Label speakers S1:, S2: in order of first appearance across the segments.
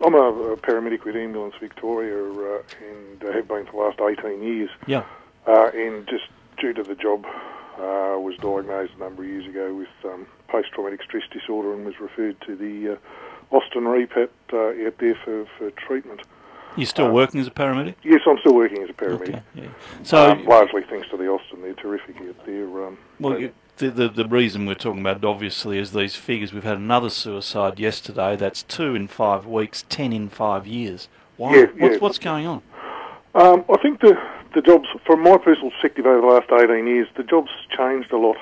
S1: I'm a paramedic with Ambulance Victoria and have been for the last 18 years.
S2: Yeah.
S1: And just due to the job, was diagnosed a number of years ago with post-traumatic stress disorder and was referred to the Austin Repat out there for treatment.
S2: You're still working as a paramedic?
S1: Yes, I'm still working as a paramedic.
S2: Okay, yeah. So
S1: largely thanks to the Austin, they're terrific out there.
S2: The reason we're talking about it, obviously, is these figures. We've had another suicide yesterday. That's 2 in 5 weeks, 10 in 5 years. Why?
S1: Yeah,
S2: What's going on?
S1: I think the jobs, from my personal perspective over the last 18 years, the job's changed a lot.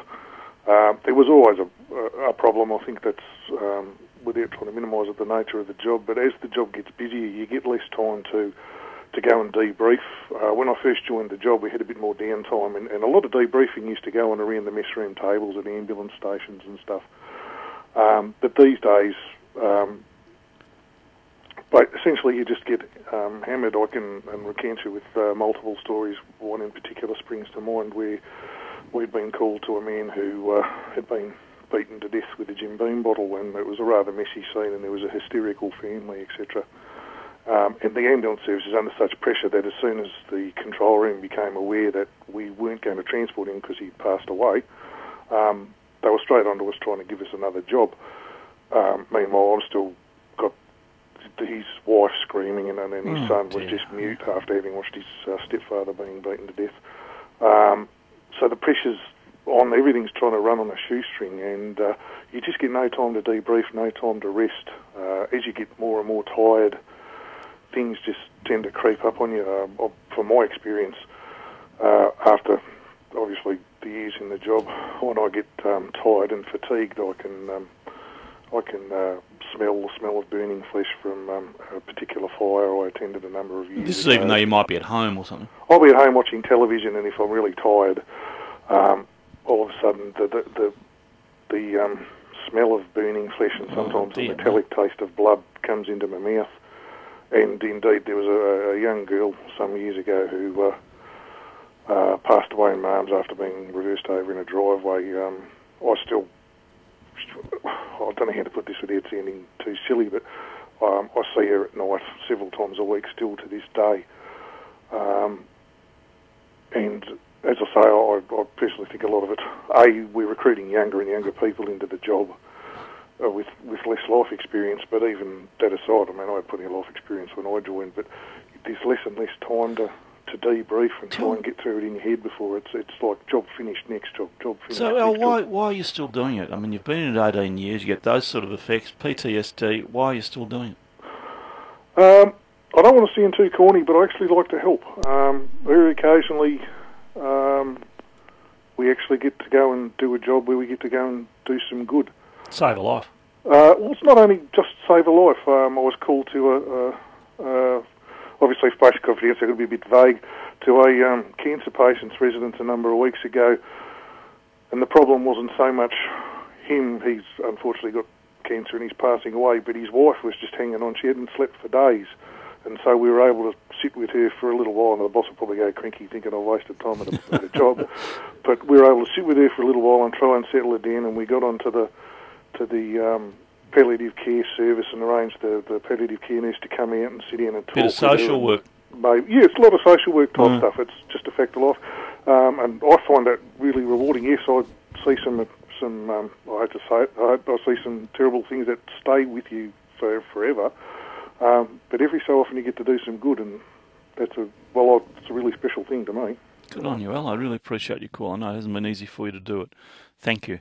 S1: There was always a problem. I think that's, without trying to minimise it, the nature of the job. But as the job gets busier, you get less time to go and debrief. When I first joined the job, we had a bit more downtime, and a lot of debriefing used to go on around the mess room tables at ambulance stations and stuff. But these days, but essentially you just get hammered. I can recount you with multiple stories. One in particular springs to mind where we'd been called to a man who had been beaten to death with a Jim Beam bottle, and it was a rather messy scene, and there was a hysterical family, etc. And the ambulance service is under such pressure that as soon as the control room became aware that we weren't going to transport him because he'd passed away, they were straight onto us trying to give us another job. Meanwhile, I've still got his wife screaming, and then his son was just mute after having watched his stepfather being beaten to death. So the pressure's on, everything's trying to run on a shoestring, and you just get no time to debrief, no time to rest. As you get more and more tired, things just tend to creep up on you. From my experience, after obviously the years in the job, when I get tired and fatigued, I can smell the smell of burning flesh from a particular fire I attended a number of years
S2: This is
S1: ago.
S2: even though you might be at home or something.
S1: I'll be at home watching television, and if I'm really tired, all of a sudden the smell of burning flesh and sometimes the metallic taste of blood comes into my mouth. And indeed, there was a young girl some years ago who passed away in my arms after being reversed over in a driveway. I don't know how to put this without sounding too silly, but I see her at night several times a week still to this day. And as I say, I personally think a lot of it, we're recruiting younger and younger people into the job with less life experience, but even that aside, I mean, I had plenty of life experience when I joined, but there's less and less time to debrief and try and get through it in your head before it's like job finished, next job finished.
S2: So, Al, why are you still doing it? I mean, you've been in it 18 years, you get those sort of effects, PTSD, why are you still doing it?
S1: I don't want to sound too corny, but I actually like to help. Very occasionally, we actually get to go and do a job where we get to go and do some good.
S2: Save a life.
S1: Well, it's not only just save a life. I was called to obviously for basic confidence, I'm going to be a bit vague, to a cancer patient's residence a number of weeks ago, and the problem wasn't so much him. He's unfortunately got cancer and he's passing away, but his wife was just hanging on. She hadn't slept for days, and so we were able to sit with her for a little while, and the boss will probably go cranky thinking I wasted time at a job, but we were able to sit with her for a little while and try and settle her down, and we got onto the palliative care service and arranged the palliative care nurse to come out and sit down and talk.
S2: Bit of social work.
S1: Yeah, it's a lot of social work type stuff. It's just a fact of life, and I find that really rewarding. Yes, I see some I hate to say it, I see some terrible things that stay with you forever, but every so often you get to do some good, and it's a really special thing to me.
S2: Good on you, Al. I really appreciate your call. I know it hasn't been easy for you to do it. Thank you.